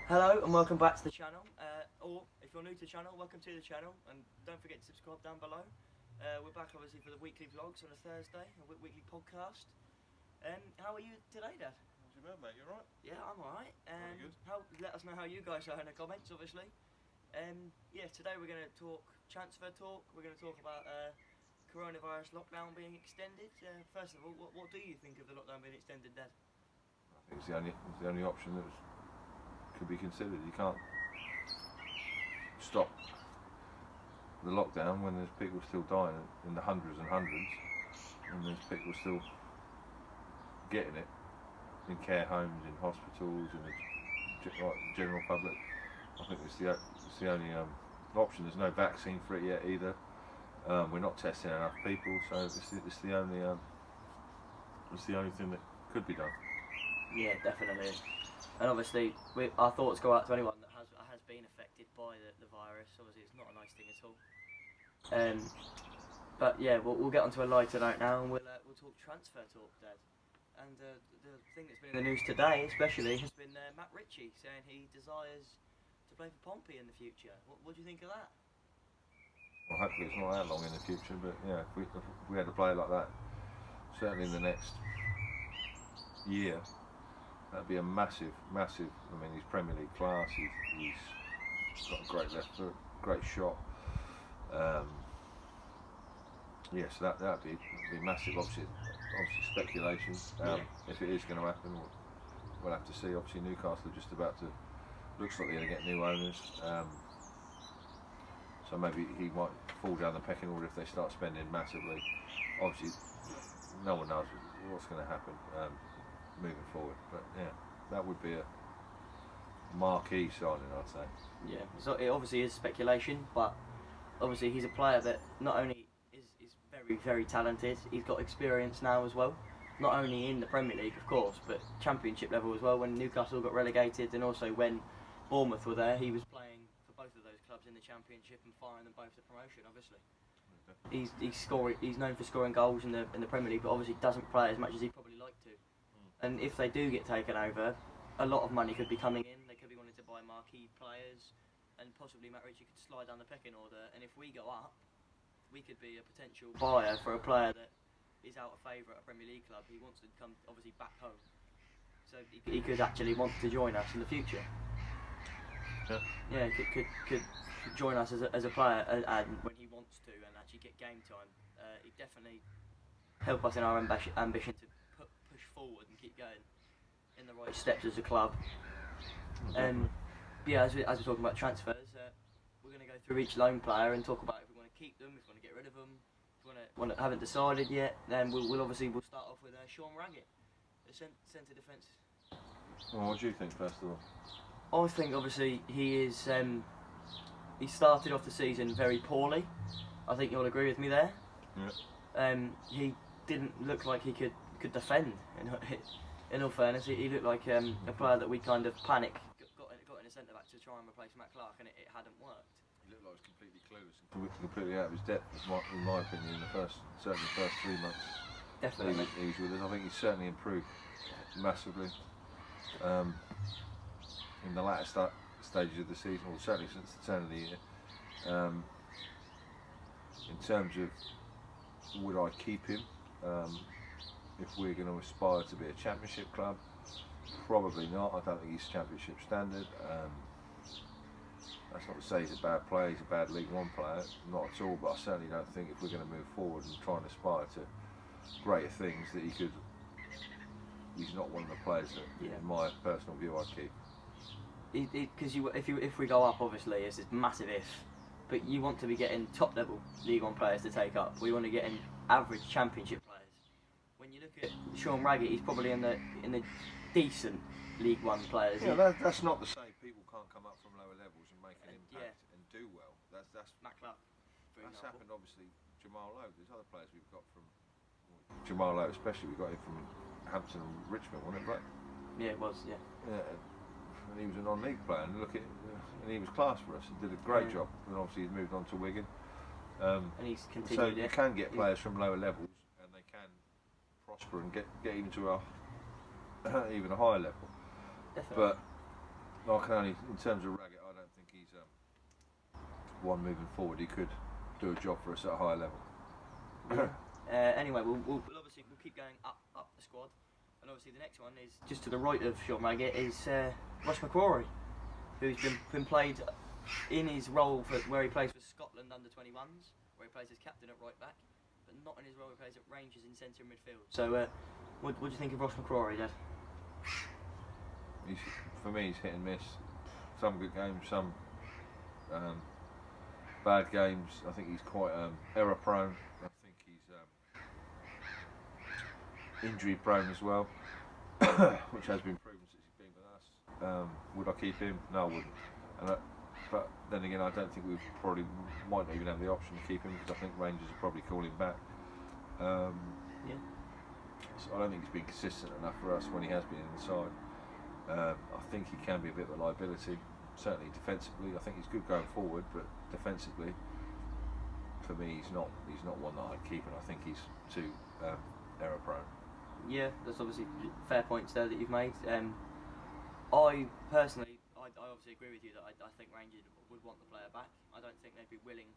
Hello and welcome back to the channel, or if you're new to the channel, welcome to the channel, and don't forget to subscribe down below. We're back obviously for the weekly vlogs on a Thursday, a weekly podcast. How are you today, Dad? Not too bad, mate, you alright? Yeah, I'm alright. Very good. Let us know how you guys are in the comments, obviously. Yeah, today we're going to talk transfer talk, we're going to talk about coronavirus lockdown being extended. First of all, what do you think of the lockdown being extended, Dad? I think it's the only option that could be considered. You can't stop the lockdown when there's people still dying in the hundreds and hundreds, and there's people still getting it in care homes, in hospitals, in the general public. I think it's the only option. There's no vaccine for it yet either. We're not testing enough people, so it's the only thing that could be done. Yeah, definitely. And obviously, our thoughts go out to anyone that has been affected by the virus. Obviously, it's not a nice thing at all. But yeah, we'll get onto a lighter note now, and we'll talk transfer talk, Dad. And the thing that's been in the news today, especially, has been Matt Ritchie saying he desires to play for Pompey in the future. What do you think of that? Well, hopefully it's not that long in the future, but yeah, if we had a player like that, certainly in the next year, that'd be a massive. I mean, he's Premier League class. He's got a great left foot, great shot. Yes, that'd be massive. Obviously speculation. If it is going to happen, we'll have to see. Obviously, Newcastle are just about to. Looks like they're going to get new owners. So maybe he might fall down the pecking order if they start spending massively. Obviously, no one knows what's going to happen moving forward. But yeah, that would be a marquee signing, I'd say. Yeah, so it obviously is speculation, but obviously he's a player that not only is very talented, he's got experience now as well. Not only in the Premier League, of course, but Championship level as well. When Newcastle got relegated, and also when Bournemouth were there, he was playing for both of those clubs in the Championship and firing them both to promotion. Obviously, he's known for scoring goals in the Premier League, but obviously doesn't play as much as he'd probably like to. And if they do get taken over, a lot of money could be coming in. They could be wanting to buy marquee players, and possibly Matt Ritchie could slide down the pecking order. And if we go up, we could be a potential buyer for a player that is out of favour at a Premier League club. He wants to come obviously back home, so he could actually want to join us in the future. Yeah, he could join us as a player, and when he wants to, and actually get game time. He'd definitely help us in our ambition to push forward and keep going in the right steps as a club. Yeah, as we're talking about transfers, we're going to go through each loan player and talk about if we want to keep them, if we want to get rid of them, if we haven't decided yet. Then we'll start off with Sean Raggett, the centre defence. Well, what do you think, first of all? I think obviously he started off the season very poorly. I think you'll agree with me there. Yeah. He didn't look like he could defend. In all fairness, he looked like a player that we kind of got in a centre back to try and replace Matt Clark, and it hadn't worked. He looked like he was completely clueless, completely out of his depth, in my opinion, in the certainly the first 3 months. Definitely. He was with us. I think he's certainly improved massively. In the latter stages of the season, or certainly since the turn of the year. In terms of would I keep him, if we're going to aspire to be a Championship club, probably not. I don't think he's Championship standard. That's not to say he's a bad player, he's a bad League One player, not at all, but I certainly don't think if we're going to move forward and try and aspire to greater things that he's not one of the players that, in my personal view, I'd keep. Because if we go up, obviously, it's this massive if, but you want to be getting top level League One players to take up. We want to get in average Championship players. When you look at Sean Raggett, he's probably in the decent League One players. Yeah, that's not to say people can't come up from lower levels and make an impact and do well. That's Matt Clark, for that's example. happened. Obviously, Jamal Lowe. There's other players we've got from Jamal Lowe, especially. We got him from Hampton and Richmond, wasn't it, right? Yeah, it was. Yeah. And he was a non-league player, and and he was class for us. He did a great job, and obviously he's moved on to Wigan. And he's continued. So you can get players from lower levels, and they can prosper and get even to even a higher level. Definitely. But I can only, in terms of Raggett, I don't think he's one moving forward. He could do a job for us at a higher level. Anyway, we'll obviously keep going up the squad, and obviously the next one is just to the right of Sean Raggett is Ross McCrory, who's been played in his role where he plays for Scotland under 21s, where he plays as captain at right back, but not in his role he plays at Rangers in centre and midfield. So, what do you think of Ross McCrory, Dad? For me, he's hit and miss. Some good games, some bad games. I think he's quite error prone. I think he's injury prone as well, which has been proven since he's been with us. Would I keep him? No, I wouldn't. But then again, I don't think we probably might not even have the option to keep him, because I think Rangers will probably call him back. So I don't think he's been consistent enough for us when he has been in the side. I think he can be a bit of a liability, certainly defensively. I think he's good going forward, but defensively, for me, he's not one that I'd keep, and I think he's too error prone. Yeah, that's obviously fair points there that you've made. I personally, I obviously agree with you that I think Rangers would want the player back. I don't think they'd be willing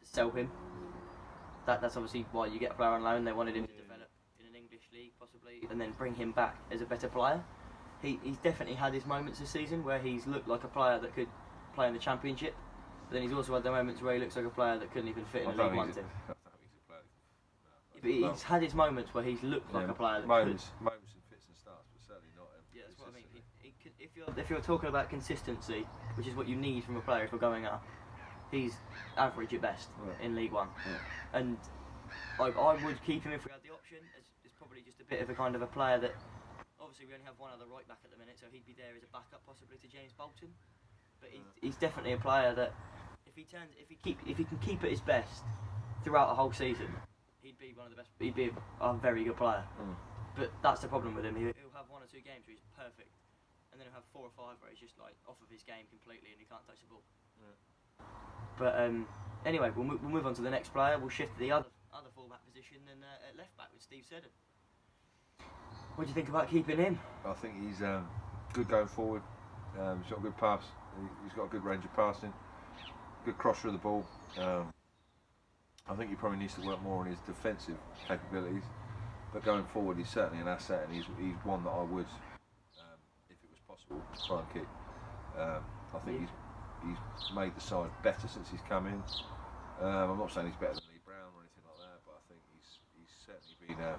to sell him. That's obviously why you get a player on loan. They wanted him to develop in an English league possibly, and then bring him back as a better player. He's definitely had his moments this season where he's looked like a player that could play in the Championship, but then he's also had the moments where he looks like a player that couldn't even fit in a League One team. But he's had his moments where he's looked like a player that moments in fits and starts, but certainly not. Yeah, that's what I mean. If you're talking about consistency, which is what you need from a player if you're going up, he's average at best in League One. Yeah. And I would keep him if we had the option. It's probably just a bit of a kind of a player that, obviously we only have one other right back at the minute, so he'd be there as a backup possibly to James Bolton. But he's definitely a player that if he can keep at his best throughout the whole season, he'd be one of the best. He'd be a very good player. But that's the problem with him. He'll have 1 or 2 games where he's perfect, and then he'll have 4 or 5 where he's just like off of his game completely and he can't touch the ball. But anyway, we'll move on to the next player. We'll shift to the other fullback position and at left back with Steve Seddon. What do you think about keeping him? I think he's good going forward. He's got a good pass. He's got a good range of passing. Good crosser of the ball. I think he probably needs to work more on his defensive capabilities. But going forward, he's certainly an asset, and he's one that I would, if it was possible, try and keep. I think he's made the side better since he's come in. I'm not saying he's better than Lee Brown or anything like that, but I think he's certainly been a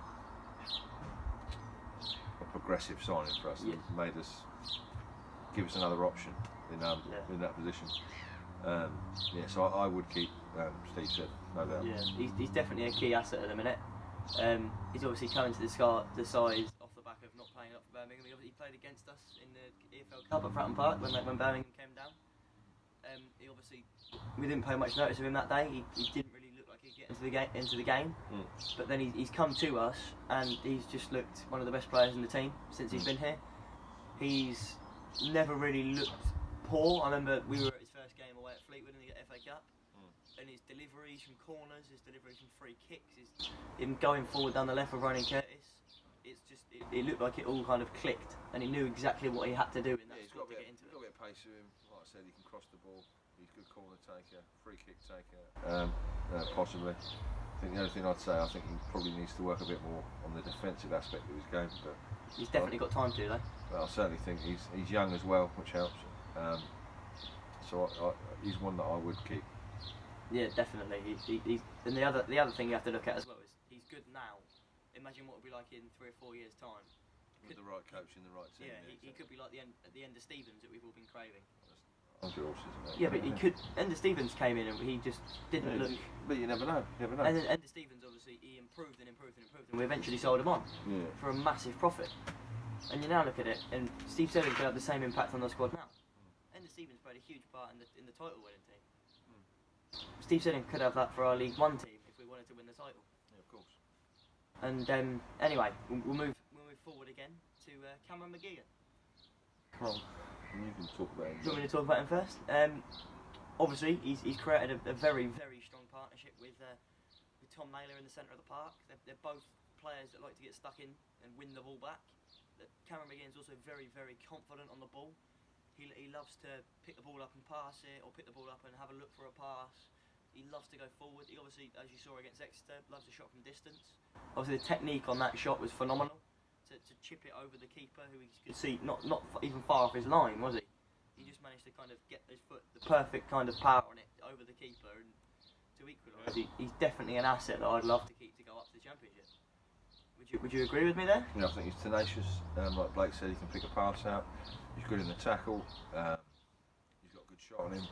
progressive signing for us, and made us give us another option in that position. So I would keep Steve Seddon, no doubt. Yeah, he's definitely a key asset at the minute. He's obviously coming to the side off the back of not playing up for Birmingham. He played against us in the EFL Cup at Fratton Park when Birmingham came down. We didn't pay much notice of him that day. He didn't really look like he'd get into the game. But then he's come to us and he's just looked one of the best players in the team since he's been here. He's never really looked poor. I remember we were at his first game away at Fleetwood in the FA Cup, and his deliveries from corners, his deliveries from free kicks, him going forward down the left with Ronan Curtis. It looked like it all kind of clicked, and he knew exactly what he had to do in that squad to get into it. He's got a bit of pace to him. Like I said, he can cross the ball. He's a good corner taker, free kick taker, possibly. I think the only thing I'd say, I think he probably needs to work a bit more on the defensive aspect of his game. But he's definitely got time to, though. But I certainly think he's young as well, which helps. So he's one that I would keep. Yeah, definitely. And the other thing you have to look at as well is he's good now. Imagine what it'll be like in 3 or 4 years' time. With the right coach in the right team. Yeah, he could be like the end of Stevens that we've all been craving. Yeah, but he could. Ender Stevens came in and he just didn't look. But you never know. And then Ender Stevens, obviously, he improved, and we eventually sold him on for a massive profit. And you now look at it, and Steve Seddon could have the same impact on the squad now. Ender Stevens played a huge part in the title-winning team. Steve Seddon could have that for our League One team if we wanted to win the title. Yeah, of course. And anyway, we'll move forward again to Cameron McGeehan. Well, you can talk about him. Do you want me to talk about him first? Obviously, he's created a very, very strong partnership with Tom Naylor in the centre of the park. They're both players that like to get stuck in and win the ball back. Cameron McGeehan's also very, very confident on the ball. He loves to pick the ball up and pass it, or pick the ball up and have a look for a pass. He loves to go forward. He obviously, as you saw against Exeter, loves a shot from distance. Obviously, the technique on that shot was phenomenal. To chip it over the keeper, who he could see not even far off his line, was he? He just managed to kind of get his foot, the perfect kind of power on it over the keeper, and to equalise. He's definitely an asset that I'd love to keep to go up to the Championship. Would you agree with me there? Yeah, I think he's tenacious. Like Blake said, he can pick a pass out. He's good in the tackle. He's got a good shot on him.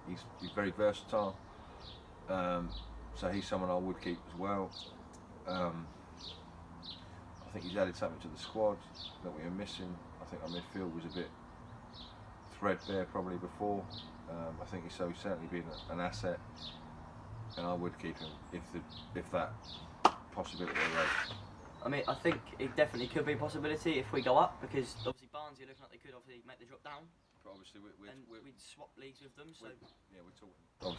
He's very versatile. So he's someone I would keep as well. I think he's added something to the squad that we were missing. I think our midfield was a bit threadbare probably before. I think he's certainly been an asset, and I would keep him if that possibility arose. I mean, I think it definitely could be a possibility if we go up, because obviously Barnsley are looking like they could obviously make the drop down. But obviously we'd swap leagues with them. So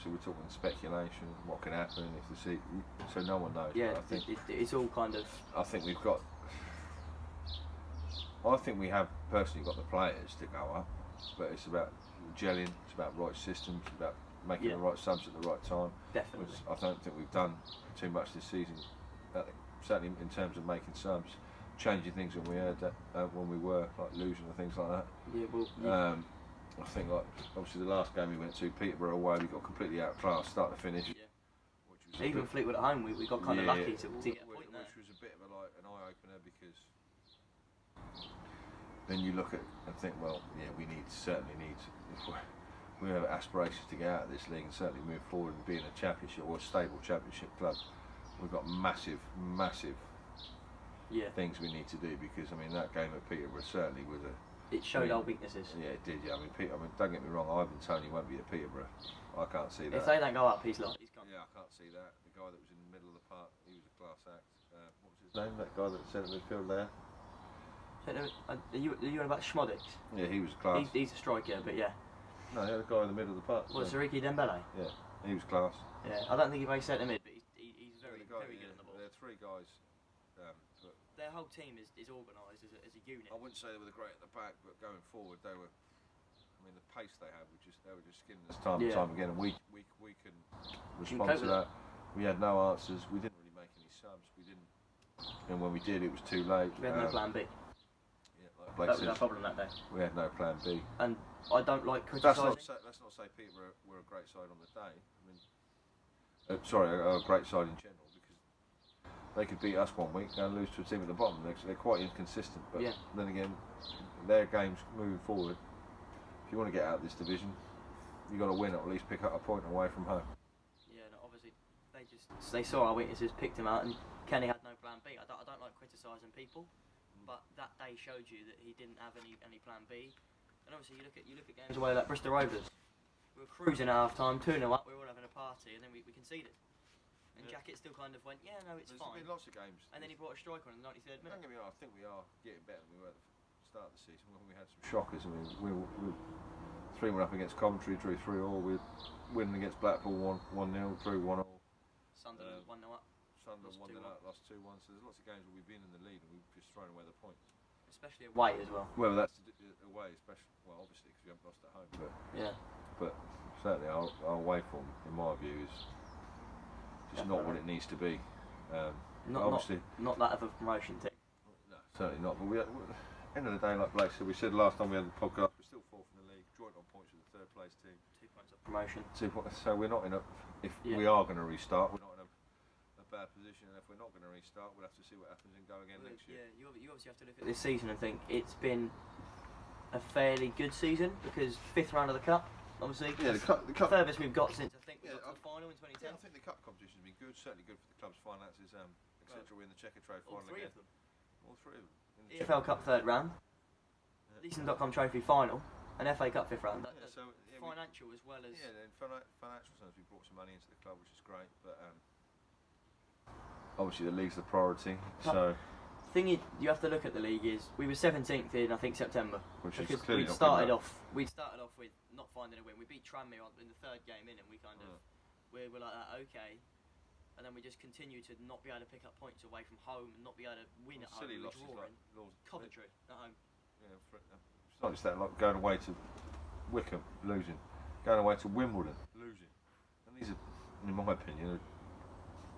we're talking speculation, what can happen if the seat. So no one knows. Yeah, I think it's all kind of. I think we have personally got the players to go up, but it's about gelling. It's about right systems. It's about making the right subs at the right time. Definitely. Which I don't think we've done too much this season. Certainly in terms of making subs, changing things when we were like losing and things like that. Yeah, well. I think like obviously the last game we went to, Peterborough away, we got completely outclassed start to finish. Yeah. Which was even Fleetwood at home, we got kind of lucky to get a point there. Which was a bit of an eye opener, because then you look at and think, well, yeah, we certainly need if we have aspirations to get out of this league and certainly move forward and be in a championship or a stable championship club. We've got massive things we need to do, because I mean that game at Peterborough certainly was it showed our weaknesses. Yeah, it did. Yeah, I mean, don't get me wrong. Ivan Toney won't be at Peterborough. I can't see that. If they don't go up, he's gone. Yeah, I can't see that. The guy that was in the middle of the park, he was a class act. What was his name? That guy that centre midfield there. Are you on about Schmodix? Yeah, he was class. He's a striker, but yeah. No, the other guy in the middle of the park. What, Sariki Dembele? Yeah, he was class. Yeah, I don't think he plays centre mid, but he's very good on the ball. There are three guys. Their whole team is organised as a unit. I wouldn't say they were great at the back, but going forward, they were. I mean, the pace they had they were just skinning us time and time again, and we couldn't respond to that. We had no answers. We didn't really make any subs. We didn't, and when we did, it was too late. We had no plan B. Yeah, like Blake said, that was our problem that day. We had no plan B. And I don't like criticising. Let's not say Peterborough were a great side on the day. I mean, a great side in general, because they could beat us one week and lose to a team at the bottom. They're quite inconsistent, but then again, their games moving forward. If you want to get out of this division, you've got to win, or at least pick up a point away from home. Yeah, no, obviously they saw our weaknesses, picked him out, and Kenny had no plan B. I don't like criticising people, but that day showed you that he didn't have any plan B. And obviously you look at games away like Bristol Rovers. We were cruising at half time, 2-0 up, we were all having a party, and then we conceded. And Jacket still kind of went, yeah, no, it's fine. There's been lots of games. And then he brought a striker on the 93rd minute. Don't get me wrong, I think we are getting better than we were at the start of the season when we had some shockers. I mean, we 3-1 up against Coventry, drew 3-3. We're winning against Blackpool 1-0, drew 1-0. Sunderland 1-0 up. Sunderland 1-0 up, lost 2-1. So there's lots of games where we've been in the lead and we've just thrown away the points. Especially away as well. Well, that's away, especially. Well, obviously because we haven't lost at home, but certainly our away form, in my view, is just not what it needs to be. Not that of a promotion team. No, certainly not. But end of the day, like Blake said, we said last time we had the podcast, we're still fourth in the league, joint on points with the third place team. 2 points up promotion. 2 points. So we're not in a. If we are going to restart, we're not in a bad position. And if we're not going to restart, we'll have to see what happens and go again next year. Yeah, you obviously have to look at this season and think it's been a fairly good season, because 5th round of the cup. Obviously, the cup furthest we've got since I think we got to the final in 2010. Yeah, I think the cup competition has been good, certainly good for the club's finances, etc. We're in the Checker Trade final again. All three of them. EFL Cup 3rd round, Leeson.com Trophy final, and FA Cup 5th round. Financial as well as. Yeah, in financial terms, we brought some money into the club, which is great. But obviously, the league's the priority. So. The thing you have to look at the league is we were 17th in I think September, which is because clearly we'd started off with not finding a win. We beat Tranmere in the 3rd game in, and we kind of we were like that, okay, and then we just continued to not be able to pick up points away from home and not be able to win at home. Silly losses Coventry at home. Yeah, It's not just that, like going away to Wickham, losing. Going away to Wimbledon, losing. And these are, in my opinion,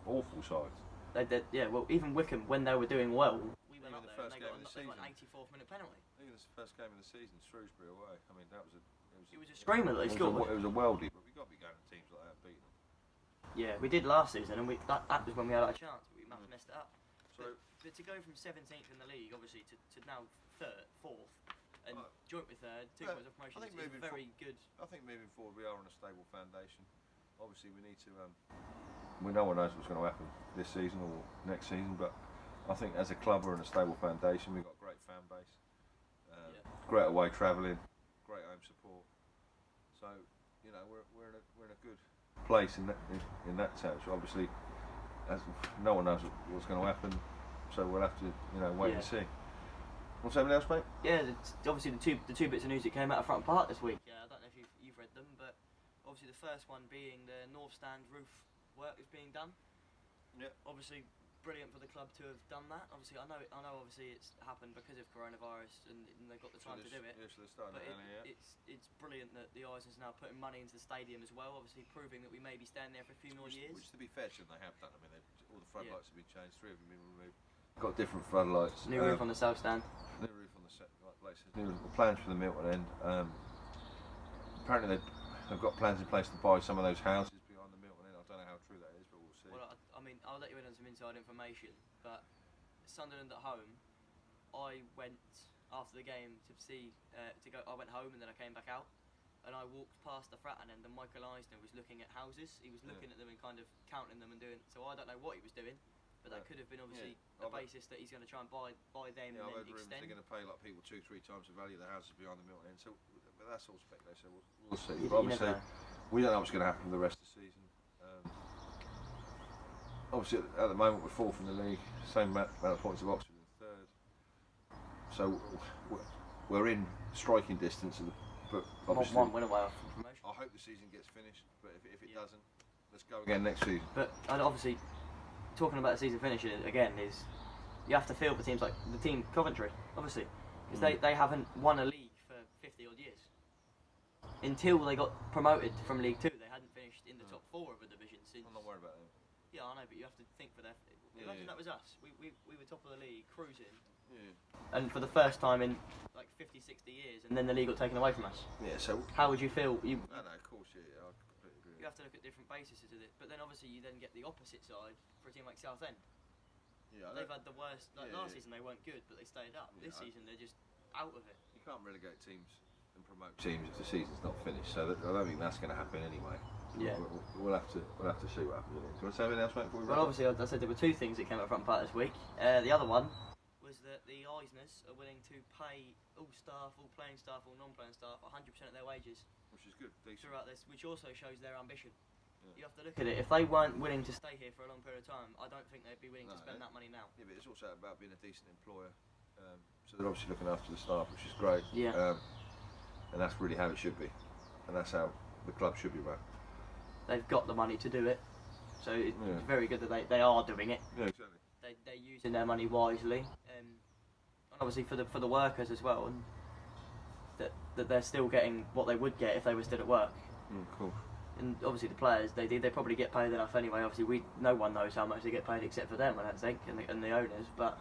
awful sides. They did, yeah. Well, even Wickham, when they were doing well, we went Even up the there and first they game of got the an season. 84th minute penalty. Even the first game of the season, Shrewsbury away. I mean, that was a. It was a screamer that they scored. It was a worldie, but we got to be going to teams like that and beating them. Yeah, we did last season, and that was when we had our chance. But we messed it up. So, but to go from 17th in the league, obviously, to now fourth, and joint with third, 2 points of promotion is very good. I think moving forward we are on a stable foundation. Obviously we need to, no one knows what's going to happen this season or next season, but I think as a club we're on a stable foundation. We've got a great fan base, great away travelling, great home support. So, you know, we're in a good place in that sense. Obviously, as no one knows what's going to happen, so we'll have to, you know, wait and see. What's anything else, mate? Yeah, obviously the two bits of news that came out of Front Park this week. I don't know if you've read them, but obviously the first one being the North Stand roof work is being done. Yeah. Obviously, brilliant for the club to have done that. Obviously, I know. Obviously, it's happened because of coronavirus, and they've got the time to do it. Yeah, so they're starting But early, it's brilliant that the Eisner's now putting money into the stadium as well. Obviously, proving that we may be staying there for a few more years. Which, to be fair to them, they have done. I mean, all the floodlights have been changed. 3 of them have been removed. Got different floodlights. New roof on the south stand. New roof on the places. New plans for the Milton end. Apparently they've got plans in place to buy some of those houses behind the Milton end. I don't know how true that is, but we'll see. Well, I mean, I'll let you in on some inside information, but Sunderland at home, I went after the game to see to go. I went home and then I came back out, and I walked past the Fratton end, and Michael Eisner was looking at houses. He was looking at them and kind of counting them and doing. So I don't know what he was doing. But that could have been obviously the basis that he's going to try and buy them and then extend. They're going to pay like people 2-3 times the value of the houses behind the Milton end. So, but that's all speculation. So we'll see. But obviously, we don't know what's going to happen for the rest of the season. Obviously, at the moment we're fourth in the league, same amount of points of Oxford in third. So we're in striking distance of the. But obviously, one win away from promotion. I hope the season gets finished. But if it doesn't, let's go again next season. But obviously, talking about the season finishing again is you have to feel for teams like the team Coventry, obviously, because they haven't won a league for 50 odd years. Until they got promoted from League 2, they hadn't finished in the top 4 of a division since. I'm not worried about them. Yeah, I know, but you have to think for their. Imagine that was us. We were top of the league, cruising. Yeah. And for the first time in like 50, 60 years, and then the league got taken away from us. Yeah. So how would you feel? No, of course, yeah, I completely agree. You have to look at different bases of it, but then obviously you then get the opposite side for a team like Southend. Yeah, they've had the worst. Like last season they weren't good, but they stayed up. This season they're just out of it. You can't relegate teams and promote teams if the season's not finished. So I don't think that's going to happen anyway. Yeah. We'll have to see what happens. Do you want to say anything else, mate? Well, obviously I said there were 2 things that came out front part this week. The other one was that the Eisners are willing to pay all staff, all playing staff, all non-playing staff 100% of their wages. Which is good. Decent. Throughout this, which also shows their ambition. Yeah. You have to look at it. If they weren't willing to stay here for a long period of time, I don't think they'd be willing to spend that money now. Yeah, but it's also about being a decent employer. So they're obviously looking after the staff, which is great. Yeah. And that's really how it should be. And that's how the club should be run. They've got the money to do it. So it's very good that they are doing it. Yeah, exactly. They're using their money wisely. And obviously for the workers as well. And that they're still getting what they would get if they were still at work. Cool. And obviously the players, they probably get paid enough anyway. Obviously no one knows how much they get paid except for them, I don't think, and the owners. But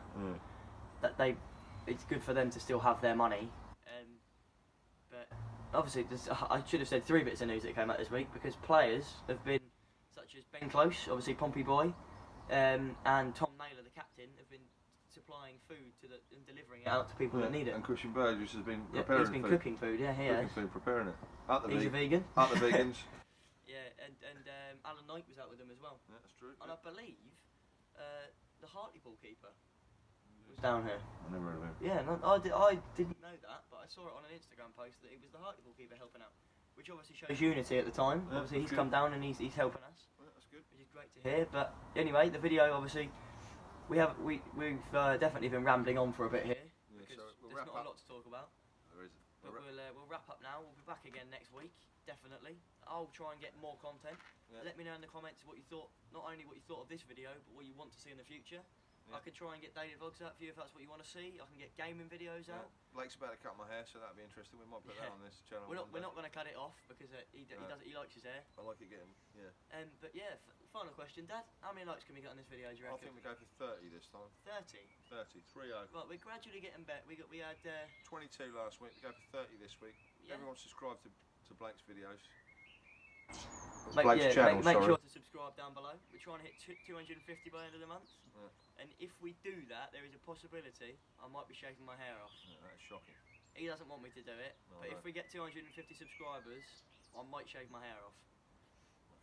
it's good for them to still have their money. But obviously, I should have said 3 bits of news that came out this week because players have been such as Ben Close, obviously Pompey Boy, and Tom Naylor, the captain, have been supplying food and delivering it out to people that need it. And Christian Burgess has been preparing he's been cooking food. Yeah, he has. Cooking food, preparing it. He's a vegan. Up the vegans. Yeah, and Alan Knight was out with them as well. Yeah, that's true. And I believe the Hartlepool keeper was down here. I never heard of him. Yeah, no, I didn't know that, but I saw it on an Instagram post that it was the Hartlepool keeper helping out, which obviously shows unity at the time. Yeah, obviously he's come down and he's helping us. Yeah, that's good. Which is great to hear. But anyway, the video obviously we've definitely been rambling on for a bit here because there's not a lot to talk about. There isn't. But we'll wrap up now. We'll be back again next week, definitely. I'll try and get more content. Yeah. Let me know in the comments what you thought, not only what you thought of this video, but what you want to see in the future. Yeah. I could try and get daily vlogs out for you if that's what you want to see. I can get gaming videos out. Blake's about to cut my hair, so that'd be interesting. We might put that on this channel. We're not going to cut it off because he likes his hair. I like it getting, yeah. But yeah, final question, Dad. How many likes can we get on this video? Do you I reckon? think we go for 30 this time. 30. 30, 3-0. Right, we're gradually getting better. We had 22 last week. We go for 30 this week. Yeah. Everyone subscribe to Blake's videos. Make sure to subscribe down below. We're trying to hit 250 by the end of the month. Yeah. And if we do that, there is a possibility I might be shaving my hair off. Yeah, that's shocking. He doesn't want me to do it, No, but no. if we get 250 subscribers, I might shave my hair off.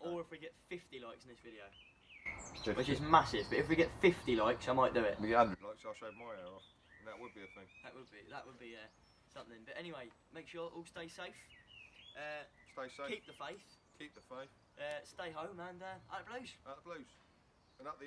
Okay. Or if we get 50 likes in this video, 50. which is massive. But if we get 50 likes, I might do it. We get 100 likes, I'll shave my hair off. And that would be a thing. That would be something. But anyway, make sure all stay safe. Stay safe. Keep the faith. Keep the faith. Stay home and out the blues. Out the blues. And up the